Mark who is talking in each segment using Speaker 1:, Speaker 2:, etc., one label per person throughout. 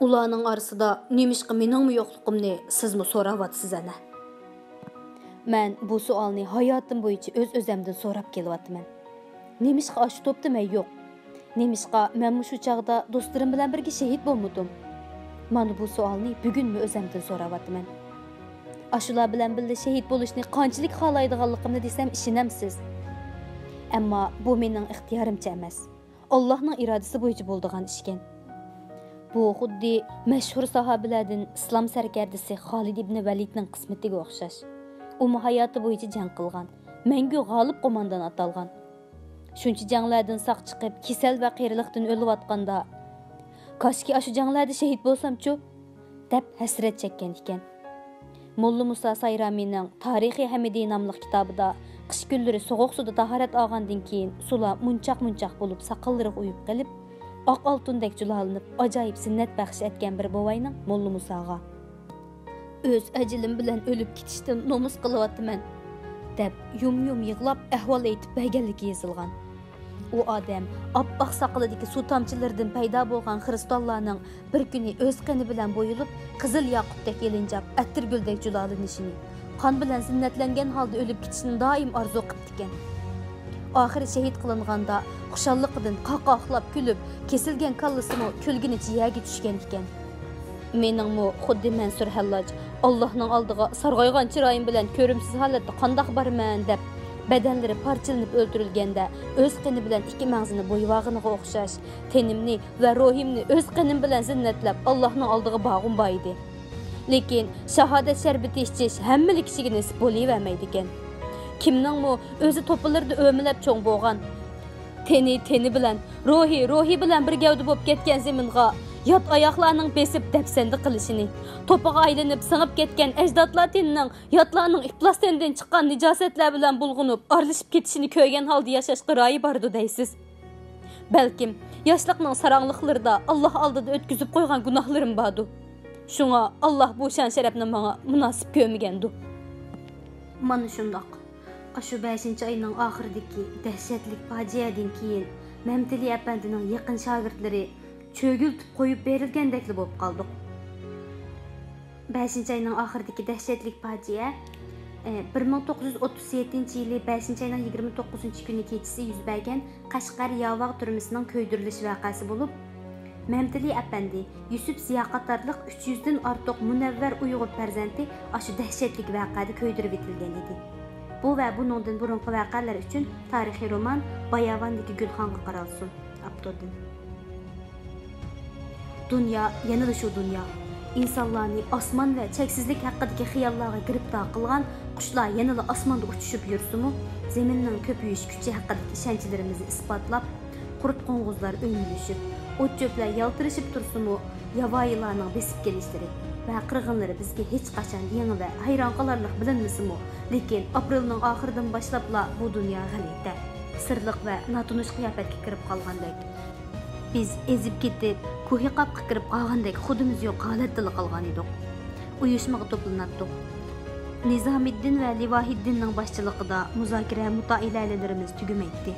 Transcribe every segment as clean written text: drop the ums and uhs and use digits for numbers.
Speaker 1: Ularning orasida nemishqa meningmi yo'qligimni sizmi so'rayapsiz ana? Men bu savolni hayotim bo'yicha o'z-o'zimdan so'rab kelyapman. Nemishqa ash topda men yo'q? Nemishqa men shu chaqda do'stlarim bilan birga shahid bo'lmadim? Mana bu savolni bugunmi o'zimdan so'rayapman. Ashular bilan birga shahid bo'lishni qanchalik xohlaydiganligimni desam ishonamsiz? Ammo bu mening ixtiyorimcha emas. Allohning irodasi bo'yicha bo'ladigan ish ekan. Bu xuddi mashhur sahobalardan islom sarkardasi Xolid ibn Validning qismatiga o'xshash. U hayoti bo'yicha jang qilgan, mangu g'olib qo'mondan atalgan. Shuncha janglardan saq chiqib, kasal va qiyrilikdan o'layotganda, "Koshki shu janglarda shahid bo'lsam-chu" deb hasrat chekkan ekan. Molla Musa Sayramining Tarixi Hamidi nomli kitobida qish kunlari sovuq suvda tahorat olgandan keyin sular munchaq bo'lib, saqallari uyib qolib, oq oltundek julalanib, ajoyib zinnat baxsh etgan bir bovayning Molla Musaga "O'z ajilim bilan o'lib ketishdan nomus qilyapman" deb yum yig'lab ahvol aytib berganligi yozilgan. U odam oppoq soqolidagi suv tomchilaridan paydo bo'lgan xristianlarning bir kuni o'z qani bilan bo'yilib, qizil yoqutdek elinjab, attirguldek julalanishini, qon bilan zinnatlangan holda o'lib ketishini doim orzu qilib ekan. Oxiri shahid qilinganda xushalliqdan qaqoqlab kulib, kesilgan kallasimi kulgini jiyaga tushgan ekan. Meningmi xuddi Mansur Hallaj Allohning oldiga sarg'aygan chiroyim bilan ko'rimsiz holatda qandoq borman deb badanlari parchalanib o'ldirilganda o'z qini bilan ikki mag'zini bo'yvog'iniga o'xshash tenimni va ruhimni o'z qinim bilan zinnatlab Allohning oldiga bog'im bor edi. Lekin shahodat sharbati ichish hammalik kishiga nasib bo'lavermaydi ekan. Kimningmi o'zi to'pilarda o'milab cho'ng bo'lgan, teni bilan, ruhi bilan bir gavda bo'lib ketgan zaminga yot oyoqlarning besib dafsanda qilishini, to'piga aylanib singib ketgan ajdodlar tenining yotlarning iflostendan chiqqan nijosatlar bilan bulg'unib, aralashib ketishini ko'rgan holda yashashga royi bordi deysiz. Balkim yoshlikning sarangliqlarida Alloh oldida o'tkazib qo'ygan gunohlarim bordi. Shunga Alloh bu shan sharafni menga munosib ko'rmagandi. Mana shundoq. Shu 5-oyning oxiridagi dahshatli fojiadan keyin Mamtili apandining yaqin shogirdlari cho'giltib qo'yib berilgandekli bo'lib qoldik. 5-oyning oxiridagi dahshatli fojia 1937-yili 5-oyning 29-kuni kechasi yuz bergan Qashqar Yovog' turmisining ko'ydirilish voqeasi bo'lib, Mamtili apandi Yusuf Ziyo qatorliq 300 dan ortiq munavvar Uyg'ur farzandi shu dahshatli voqeada ko'ydirib etilgan edi. Bu va buningdan burungi voqealar uchun tarixiy roman Bayavandagi Gulxonga qaralsin. Abdodin. Dunyo yanada shu dunyo. İnsanlarni osmon va cheksizlik haqidagi xiyollarga giribdor qilgan qushlar yanada osmonda uchishib yursimi, zaminning ko'payish kuchi haqidagi ishonchlarimizni isbotlab, qurt qo'ng'izlar o'ynalishib, o't-cho'plar yaltirishib tursimi, yavoyilarning besib kelishlari va qirg'inlari bizga hech qachon yangi va hayron qolarlik bilinmasimi, lekin aprelning oxiridan boshlabla bu dunyo g'alati, sirliq va notunish qiyofatga kirib qolgandek. Biz ezib ketib, ko'hi qapqa kirib qolgandek xudimiz yo'q holatda qolgan edik. Uyushmaga to'plandik. Nizomiddin va Livohiddinning boshchiligida muzokara mutailalarimiz tugamaydi.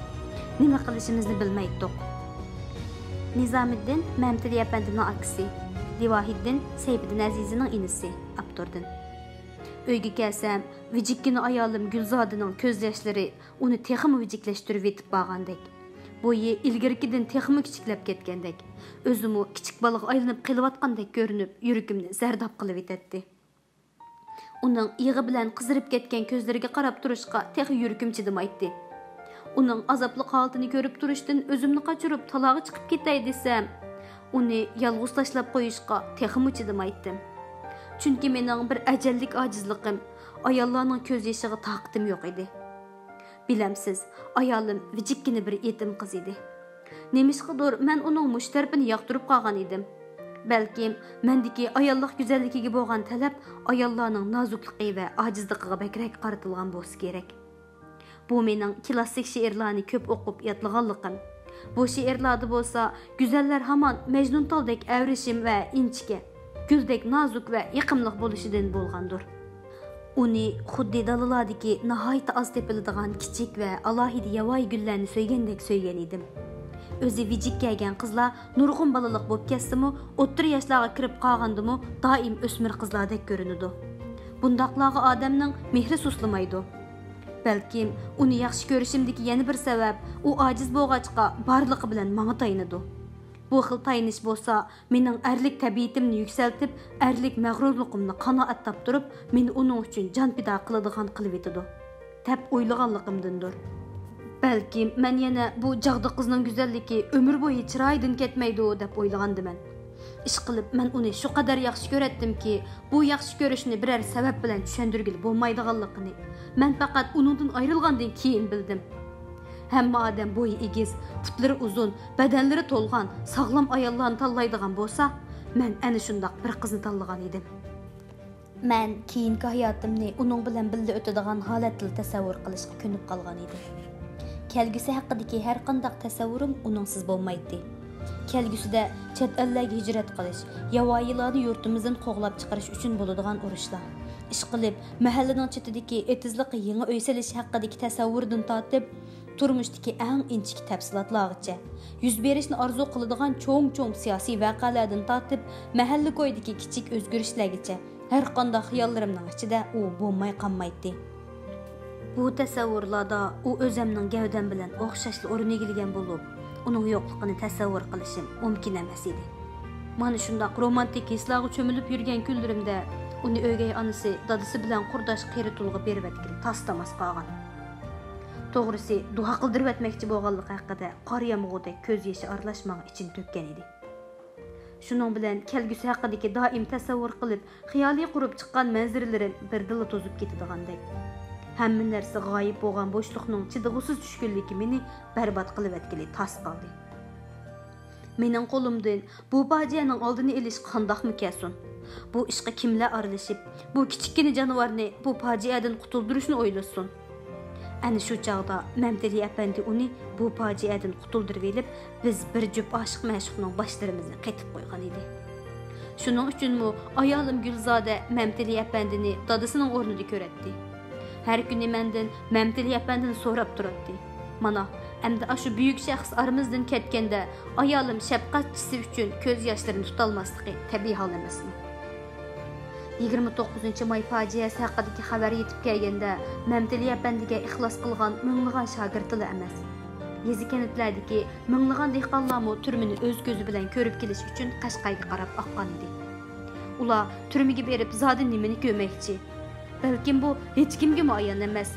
Speaker 1: Nima qilishimizni bilmaydik. Nizomiddin Mamtili apandining akasi, Livohiddin Sayfiddin Azizning inisi, Abdurdin. Uyga kelsam, vijikkina ayolim Gulzodining ko'z yoshlari uni texmi vijiklashtirib etib bo'lgandek. Bo'yi ilgirkidan texmi kichiklab ketgandek, o'zimni kichik baliq aylanib qilayotgandek ko'rinib, yuragimni zardob qilib etdi. Uning yig'i bilan qizirib ketgan ko'zlariga qarab turishga texi yuragim chidamaydi. Uning azobli holatini ko'rib turishdan o'zimni qochirib talog'i chiqib ketay desam, uni yolg'iz tashlab qo'yishga texmi chidamaydim. Chunki mening bir ajallik ojizligim, ayollarning ko'z yoshiga taqatim yo'q edi. Bilamsiz, ayolim vijikkina bir yetim qiz edi. Nemishqidir men uning mush tarafini yoqtirib qolgan edim. Balkim mendagi ayollik go'zalligiga bo'lgan talab ayollarning nozukligi va ojizligiga bakrak qaratilgan bo'lsa kerak. Bu mening klassik she'rlarni ko'p o'qib yodlaganligim. Bu she'rlarda bo'lsa, go'zallar hamon Majnuntaldek avrishim va inchga, guldek nozik va yiqimliq bo'lishidan bo'lgandir. Uni xuddi dalalardagi nihoyat oz tepiladigan kichik va alohida yovvoyi gullarni so'ygandek so'ygan edim. O'zi vijik kelgan qizlar nurg'un balaliq bo'lib ketsa-mu, o'ttir yoshlarga kirib qolganda-mu doim o'smir qizlardek ko'rinadi. Bundaqlarga odamning mehri suslamaydi. Balkim uni yaxshi ko'rishimdagi yana bir sabab u ojiz bo'lg'achqa barligi bilan menga tayinadi. Bu xil tayinish bo'lsa, mening erlik tabiatimni yuksaltib, erlik mag'rurligimni qanoat toptirib, meni uning uchun jon fido qiladigan qilib etadi. Deb o'ylaganligimdandir. Balkim men yana bu jag'da qizning go'zalligi umr bo'yi chiroyidan ketmaydi deb o'ylagandiman. Ish qilib men uni shu qadar yaxshi ko'ratdimki, bu yaxshi ko'rishni biror sabab bilan tushundirgil bo'lmaydiganligini men faqat uningdan ayrilgandan keyin bildim. Hamma odam bo'yi egiz, putlari uzun, badanlari to'lgan, sog'lom ayollarni tanlaydigan bo'lsa, men ana shundoq bir qizni tanlagan edim. Men keyingi hayotimni uning bilan birga o'tadigan holatda tasavvur qilishga ko'nib qolgan edim. Kelgusi haqidagi har qanday tasavvurim uningsiz bo'lmaydi. Kelgusida chet ellarga hijrat qilish, yavoyilarni yurtimizdan qo'g'lab chiqarish uchun bo'ladigan urushlar. Ish qilib, mahallaning chetidagi etizliqqa yangi uy solish haqidagi tasavvurdan tortib, turmushdagi eng inchik tafsilotlargacha, yuz berishni orzu qiladigan cho'ng-cho'ng siyosiy voqealardan tortib, mahalla ko'ydagi kichik o'zgarishlargacha har qanday xiyollarimning ichida u bo'lmay qolmaydi. Bu tasavvurlarda u o'zimning gavdam bilan o'xshashli o'rin egallagan bo'lib, uning yo'qligini tasavvur qilishim mumkin emas edi. Mana shunday romantik hislarga cho'milib yurgan kunlarimda uni o'gay onasi dadasi bilan qurdosh qeritulg'a berib etgan tastamas qolgan. To'g'risi, duo qildirib etmoqchi bo'lganlik haqida qoriyamg'udek ko'z yoshi aralashmog'i için to'kkan edi. Shuning bilan kelgusi haqidagi doim tasavvur qilib, xiyoliy qurib chiqqan manzaralarim birdilla to'zib ketadigandek. Hamma narsa g'oyib bo'lgan bo'shliqning chidag'usiz tushkunligi meni barbod qilib etgili tas qoldi. Mening qo'limdan bu fojianing oldini olish qandoqmi kelsin? Bu ishga kimlar aralashib, bu kichikgina jonivorni bu fojiadan qutuldirishni o'ylasin? Ana shu chog'da Mamtili apandi uni bu fojiadan qutuldirib elib, biz bir jup oshiq ma'shuqning boshlarimizni qetib qo'ygan edi. Shuning uchunmi ayolim Gulzoda Mamtili apandini dadasining o'rnida ko'ratdi. Her kuni mendan Mamtili apandini so'rab turardi. Mana, endi shu buyuk shaxs aramizdan ketganda ayolim shafqatchisi uchun ko'z yoshlarini tutolmasligi tabiiy hol emasmi? 29-may fojiasi haqidagi xabar yetib kelganda Mamtili apandiga ixlos qilgan minglagan shogirdlar emas. Yezi kenetlardagi minglagan dehqonlarmi turmini o'z ko'zi bilan ko'rib kelish uchun Qashqarga qarab oqqan edi. Ular turmiga berib zodi nimani ko'rmoqchi. Balkim bu hech kimga muayyan emas.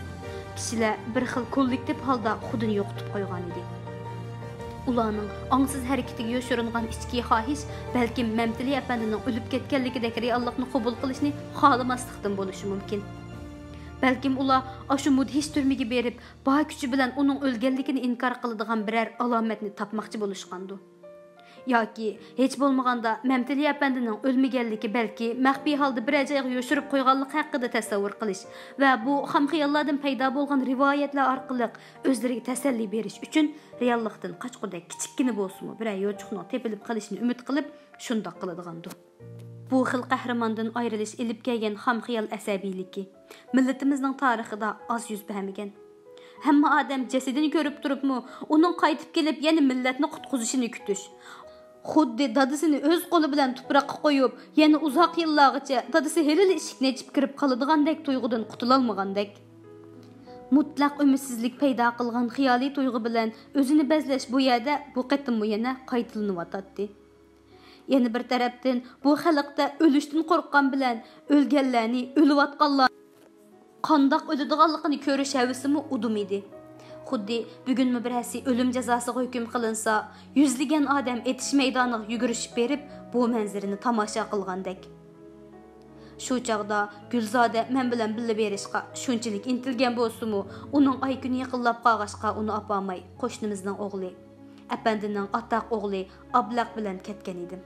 Speaker 1: Kishilar bir xil kollektiv holda xudini yo'qotib qo'ygan edi. Ularning ongsiz harakatiga yoshiringan ichki xohish balkim Mamtili apandining o'lib ketganligidek reallikni qabul qilishni xohlamaslikdan bo'lishi mumkin. Balkim ular shu mudhish turmiga berib, bor kuchi bilan uning o'lganligini inkor qiladigan biror alomatni topmoqchi bo'lishgandi. Yoki hech bo'lmaganda Mamtili apandining o'lmaganligi balki maxfiy holda bir joyga yoshirib qo'yganlik haqida tasavvur qilish va bu ham xiyollardan paydo bo'lgan rivoyatlar orqali o'zlariga tasalli berish uchun reallikdan qochqudek kichikkina bo'lsa-mu bir yo'chuqning tepilib qolishini umid qilib shundoq qiladigandir. Bu xil qahramondan ayrilish ilib kelgan ham xiyol asabiyligi millatimizning tarixida oz yuz bermagan. Hamma odam jasadini ko'rib turibmi, uning qaytib kelib yana millatni qutqizishini kutish. Xuddi dadasini o'z qo'li bilan tuproqqa qo'yib, yana uzoq yillargacha dadasi helil eshikni ochib kirib qoladigandak tuyg'udan qutulolmagandek. Mutlaq umidsizlik paydo qilgan xiyoliy tuyg'u bilan o'zini bezlash bu yerda bu qatimmi yana qaytilanayotdi. Yana bir tarafdan bu xalqda o'lishdan qo'rqqan bilan o'lganlarni, o'layotganlar qandoq o'ladiganligini ko'rish havasimi udum edi. Xuddi bugunmi birasi o'lim jazosiga hukm qilinsa, yuzlagan odam etish maydoniga yugurishib berib, bu manzarani tomosha qilgandek. Shu chaqda Gulzoda men bilan birga berishga shunchalik intilgan bo'lsa-mu, uning ay kuni yaqinlab qolg'ashqa uni opamay, qo'shnimizning o'g'li, apandining ataq o'g'li Ablaq bilan ketgan edim.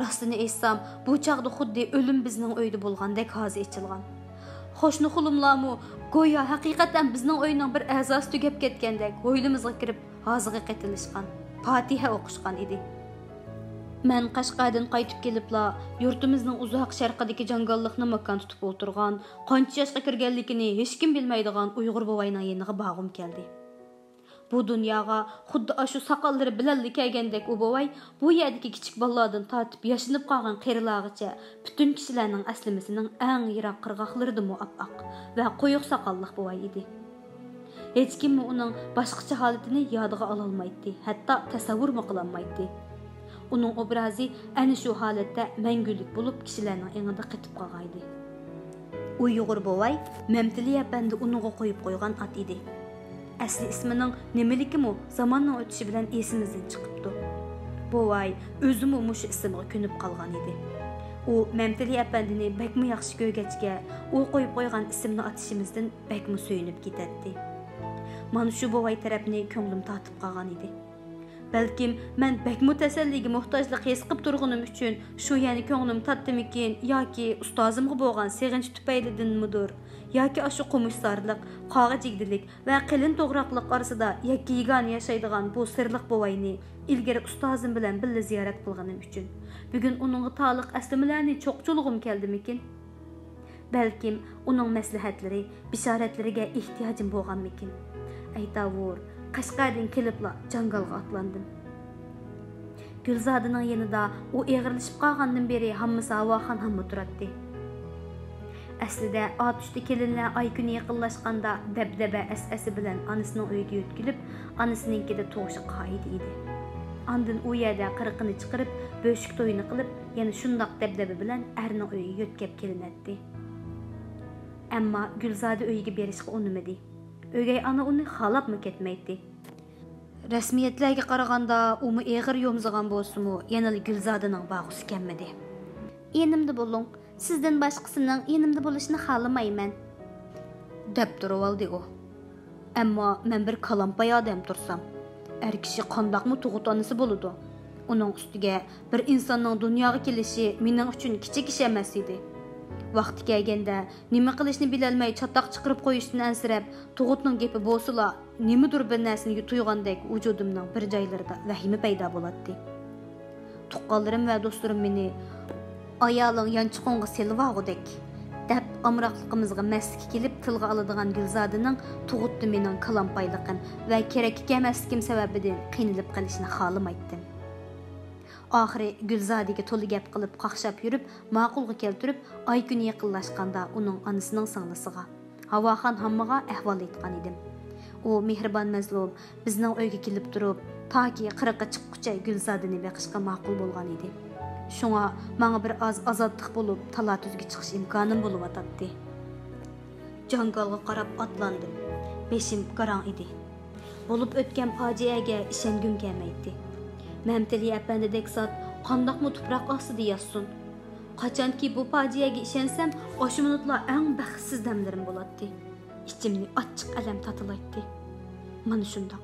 Speaker 1: Rostini aytsam, bu chaqda xuddi o'lim bizning uyda bo'lgandek hozir ichilgan. Xo'shni xulumlarmi go'yo haqiqatan bizning o'yinning bir a'zosi tugab ketgandek o'ylimizga kirib hozirga qaytilishgan, Fatiha o'qishgan edi. Men Qashqardan qaytib kelibla yurtimizning uzoq sharqidagi jangallikni makon tutib o'tirgan, qancha yoshga kirganligini hech kim bilmaydigan Uyg'ur bovayning yeniga bog'im keldi. Bu Bu dunyoga xuddi shu soqollari bilanli kelgandek u bovay bu yerdagi kichik bolalardan tortib yashinib qolgan qerilargacha butun kishilarning aslimasining eng yiroq qirg'oqlarida muappaq va quyuq soqolliq bovay edi. Hech kim uning boshqacha holatini yodiga ol olmaydi, hatto tasavvur qila olmaydi. Uning obrazi ana shu holatda mangulik bo'lib kishilarning engida qetib qolgaydi. Uyg'ur bovay Mamtili apandi uningga qo'yib qo'ygan at edi. Asli ismining nimaligimi zamonning o'tishi bilan esimizdan chiqibdi. Bovay o'zimi mushu ismga ko'nib qolgan edi. U Mamtili apandini bakmi yaxshi ko'rgachga, u qo'yib qo'ygan ismni atishimizdan bakmi suyunib ketadi. Mana shu bovay tarafni ko'nglim tortib qolgan edi. Balkim men bakmi tasalliga muhtojlik his qilib turganim uchun shu yani ko'nglim tatdimikin yoki ustozimga bo'lgan seg'inch tufaylidanmidir, yoki shu qumushsarlik, qog'ijigdilik va qilin to'g'raqliq orasida yakka yegona yashaydigan bu sirliq bovayni ilgari ustozim bilan birga ziyorat qilganim uchun bugun uningga taalluq aslimalarni cho'qchulg'im keldimikin? Balkim uning maslahatlari, bishoratlariga ehtiyojim bo'lganmikin? Aytavur, Qashqardan kelibla jangalga atlandim. Gulzodaning yanida u eg'irlashib qolgandan beri hammasi Havoxon hamma turadi. Aslida otishda kelinlar ay kuni yaqinlashganda dabdaba asasi bilan onasining uyiga yo'tkilib, onasininkida tug'ishi qoida edi. Ondan u yerda qirqini chiqarib, bo'shik to'yini qilib, yana shundoq dabdaba bilan erning uyiga yo'tkab kelinadi. Ammo Gulzoda uyiga berishga unimadi. Ögey ana uni xalabmı ketmeydi. Rasmiyetlerge qaraganda umu eğir yomzıgan bolsumu yanılı Gülzada'nın bağısı kelmedi. Yenimde bulun, sizden başkasının yenimde buluşunu xalamayman. Dep durup aldı o. Amma men bir kalampay adam tursam, er kişi qandaqmı tuğut anısı boludu. Onun üstüge bir insanın dunyaga kelişi mening uchun kichik ish emas edi. Vaqti kelganda nima qilishni bilolmay chataq chiqarib qo'yishdan ansirab, tug'utning gapi bo'lsa-la, nimadir bir narsani tuyg'andek vujudimning bir joylarida vahima paydo bo'ladi. Tuqqanlarim va do'stlarim meni ayoling yanchiqonga selvag'udek deb amroqligimizga maslik kelib tilga oladigan Gulzodaning tug'utdi mening kalampayligim va kerak emasligim sababidan qiynalib qolishni xohlamaydim. Oxiri Gulzodaga to'li gap qilib qaqshab yurib, ma'qulga keltirib, ay kuni yaqinlashganda uning onasining singlisiga, Havoxon hammaga ahvol aytgan edim. U mehribon mazlum bizning uyga kelib turib, toki 40ga chiqquncha Gulzodani beqishga ma'qul bo'lgan edi. Shunga menga bir oz azodlik bo'lib, talatuzga chiqish imkonim bo'lib atadi. Jangalga qarab atlandim. Beshim qarang edi. Bo'lib o'tgan fojiaga ishongim kelmaydi. Mamtili apandidek zot qandoqmi tuproq ostida yotsin. Qachonki bu fojiaga ishonsam, o'sha minutlar eng baxtsiz damlarim bo'ladi. İçimni açıq alam tatılaydı. Mana shundoq.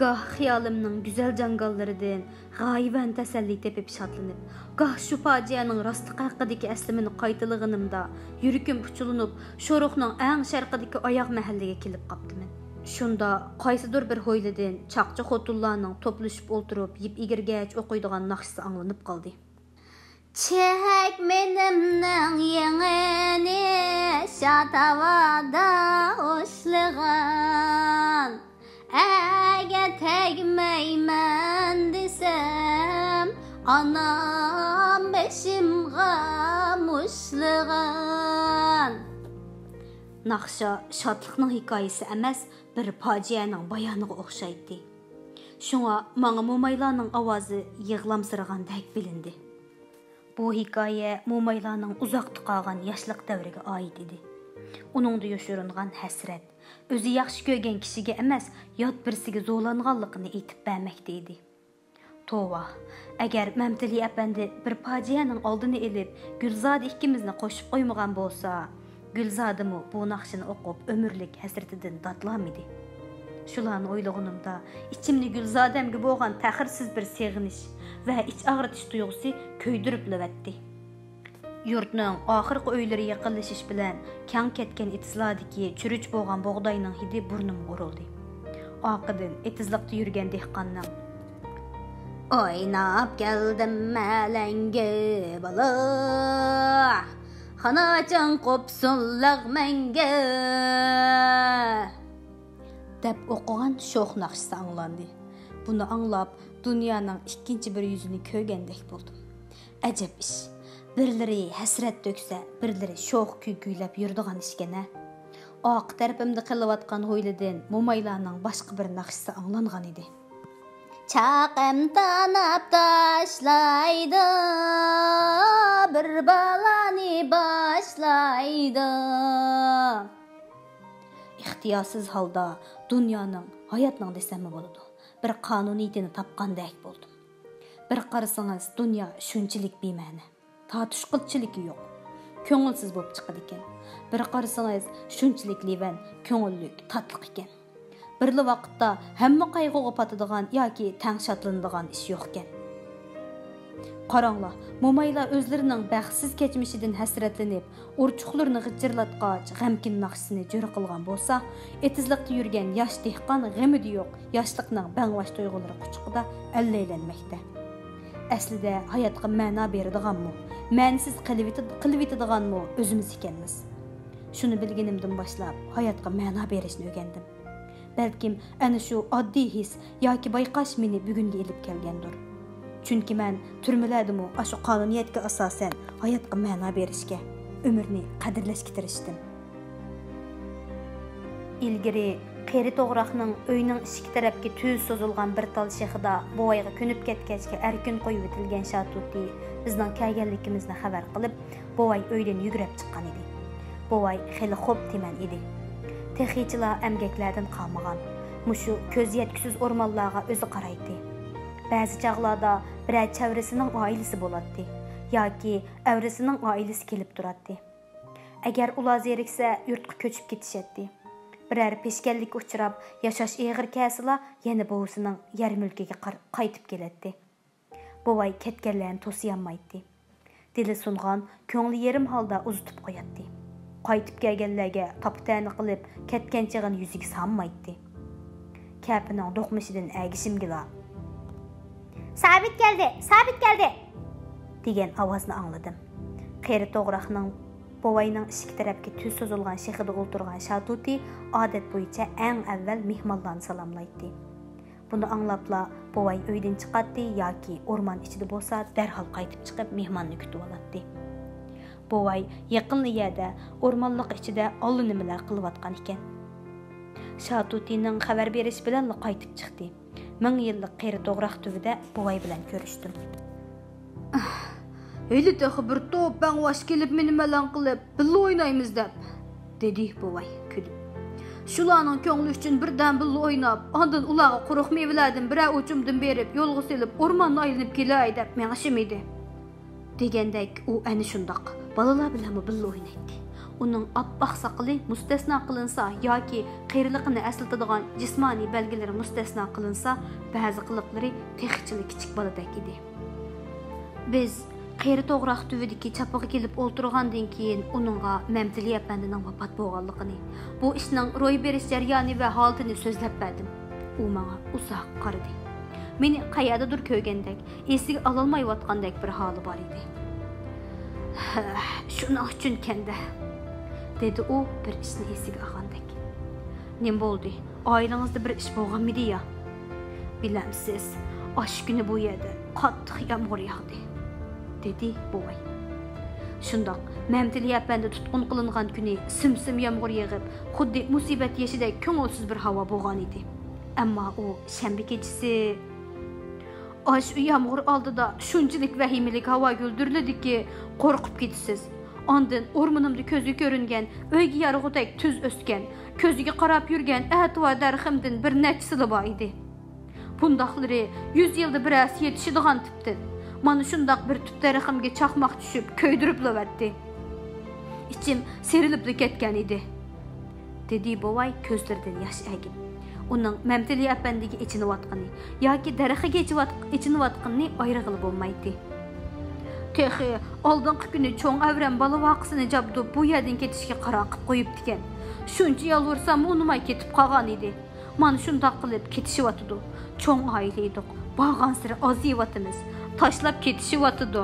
Speaker 1: Goh xiyolimning go'zal jangollaridan g'oyiban tasalli tepib shodlanib, goh shu fojianing rostliqi haqidagi aslimini qaytalig'inimda yurakim puchulinib, sho'ruqning eng sharqidagi oyoq mahallaga kelib qopdiman. Shunda qaysidir bir hoylidan chaqchi xotunlarning to'plashib o'ltirib, yeb egirgach o'qiydigan naqshisi anglanib qoldi. Çek menimning yengini şatavada ushligan Ege tegmeymen desem anam beşimga mushligan Naqsha şadlıqning hikoyasi emas, bir fojianing bayoniga o'xshaydi. Shunga menga mo'maylarning ovozi yig'lamsiragandek bilindi. Bu hikoya mo'maylarning uzoqda qolgan yoshlik davriga oid edi. Uningda yoshiringan hasrat, o'zi yaxshi ko'rgan kishiga emas, yot birisiga zo'langanligini aytib bermoqda edi. Tova, agar Mamtili apandi bir fojianing oldini olib, Gulzoda ikkimizni qo'shib qo'ymagan bo'lsa, Gulzodami bu naqshini o'qib umrlik hasratidan dodlamidi. Shularni o'ylaganimda ichimni Gulzodamga bo'lgan ta'xirsiz bir seg'inish va ich og'ritish tuyg'usi ko'ydirib lavatdi. Yurtning oxirgi o'ylari yaqinlashish bilan kang ketgan etizlardagi churich bo'lgan bug'doyning hidi burnimga urildi. Oqidan etizliqda yurgan dehqonning "O'ynab keldim malangi bola, xonachang qopsunliq menga" deb o'qigan sho'x naqshisi anglandi. Buni anglab, dunyoning ikkinchi bir yuzini ko'rgandek bo'ldim. Ajab ish. Birlari hasrat to'ksa, birlari sho'x kuy-kuylab yurdigan ishgana. Oq tarafimda qilayotgan ho'ylidan mo'maylarning boshqa bir naqshisi anglangan edi. Chaqim tanab tashlaydi, bir balani boshlaydi. İxtiyorsuz holda dunyoning, hayotning desam bo'ladi. Bir qonuniyatini topgandek bo'ldim. Bir qarasangiz dunyo shunchalik bema'ni. Tatishqilchiligi yo'q. Ko'ngilsiz bo'lib chiqadi ekan. Bir qarasangiz shunchalik levan, ko'ngillik, tatliq ekan. Birli vaqtda hamma qayg'uga patadigan yoki tang shodlanadigan ish yo'q ekan. Qaranglar, mo'maylar o'zlarining baxtsiz kechmishidan hasratlanib, urchuqlarini g'ijirlatqach, g'amkin naqshisini jo'r qilgan bo'lsa, etizliqda yurgan yosh dehqon g'amidi yo'q, yoshlikning bangvash tuyg'ulari quchuqida allaylanmoqda. Aslida hayotga ma'no beradiganmi, ma'nisiz qilib etadiganmi o'zimiz ekanmiz. Shuni bilganimdan boshlab hayotga ma'no berishni o'rgandim. Balkim ana shu oddiy his yoki bayqash meni bugunga elib kelgandir. Chunki men turmalardimi shu qonuniyatga asosan hayotga ma'no berishga, umrni qadrlashga tirishdim. Ilgari qeri to'g'roqning uyning ishki tarafga tuz so'zilgan bir tal shexida boyga ko'nib ketgachga erkin qo'yib etilgan Shatuti bizning kelganligimizni xabar qilib, boy uydan yugurib chiqqan edi. Boy xeli xo'p teman edi. Texnichilar amgaklardan qolmagan. Mushu ko'z yetkisiz o'rmonlarga o'zi qaraydi. Ba'zi chaqlarda biror chavrisining oilasi bo'ladi yoki avrisining oilasi kelib turadi. Agar ular zeriksa, yurtga ko'chib ketishadi. Biror peshkanlik uchrab, yashash eg'ir kasila yana buvisining yer mulkiga qaytib keladi. Buvay ketganlarni to'siyolmaydi. Dili sungan, ko'ngli yerim holda uzitib qo'yadi. Qaytib kelganlarga taptani qilib, ketgan chig'ini yuziga solmaydi. Kapining do'qmishidan agishimgila. Sabit geldi degan ovozni angladim. Qeri to'g'roqning bovayning ishki tarafga tuz so'zilgan shexida o'ltirgan Shatuti odat bo'yicha eng avval mehmonlarni salomlaydi. Buni anglabla bovay uydan chiqadi yoki o'rmon ichida bo'lsa, darhol qaytib chiqib mehmonni kutib oladi. Bovay yaqin yerda o'rmonlik ichida allanimalar qilayotgan ekan. Shatutining xabar berish bilan qaytib chiqdi. 1000 yillik qeri to'g'roq tuvida bovay bilan ko'rishdim. "Hali taxi bir to'p bangvash kelib meni malan qilib, billa o'ynaymiz" deb dedi bovay kulib. Shularning ko'ngli uchun birdan billa o'ynab, ondan ularga quruq mevalardan bira o'chimdan berib, yo'lga selib, o'rmonni aylanib kelay deb mengishim edi. Degandek u ana shundoq balalar bilan billa o'ynaydi. Uning oppoq soqoli mustasno qilinsa yoki qiyriligini aslatadigan jismoniy belgilari mustasno qilinsa, ba'zi qiliqlari texchilik kichik boladek edi. Biz qeri to'g'roq tuvidagi chapaga kelib o'ltirgandan keyin uningga Mamtili apandining vafot bo'lganligini, bu ishning ro'y berish jarayoni va holatini so'zlab berdim. U menga uzoq qaradi. Meni qayerdadir ko'rgandek, esiga ololmayotgandek bir holi bor edi. "Shuning uchun kenda" dedi u bir ishni esiga olgandek. "Nim bo'ldi? Oilangizda bir ish bo'lganmidi ya?" "Bilamsiz, osh kuni bu yerda qattiq yomg'ir yog'di" dedi buvay. Shundoq, Mamtili apandi tutqun qilingan kuni sim yomg'ir yog'ib, xuddi musibat yeshidek ko'ngilsiz bir havo bo'lgan edi. Ammo u shanba kechasi osh yomg'ir oldida shunchalik vahimalik havo guldirladiki, qo'rqib ketasiz. Ondan o'rmonimda ko'zga ko'ringan, o'yga yarg'udak tuz o'sgan, ko'ziga qarab yurgan atva darximdan bir nechsili bor edi. Bundaqlari 100 yilda biroz yetishadigan tipdi. Mana shundoq bir tut darximga chaqmoq tushib, ko'ydirib lavatdi. Ichim serilib ketgan edi, dedi bovay ko'zlaridan yosh agib. Uning Mamtili apandiga ichinayotgani yoki daraxtga ichinayotganini ayrig'ili bo'lmaydi. Texi oldingi kuni cho'ng avram bola vaqisini jabdib bu yerdan ketishga qaror qilib qo'yibdi ekan. Shuncha yolvursam unimay ketib qolgan edi. Mana shundoq qilib ketishyotdi. Cho'ng oila edik. Borgan siri oziyotimiz, tashlab ketishyotdi.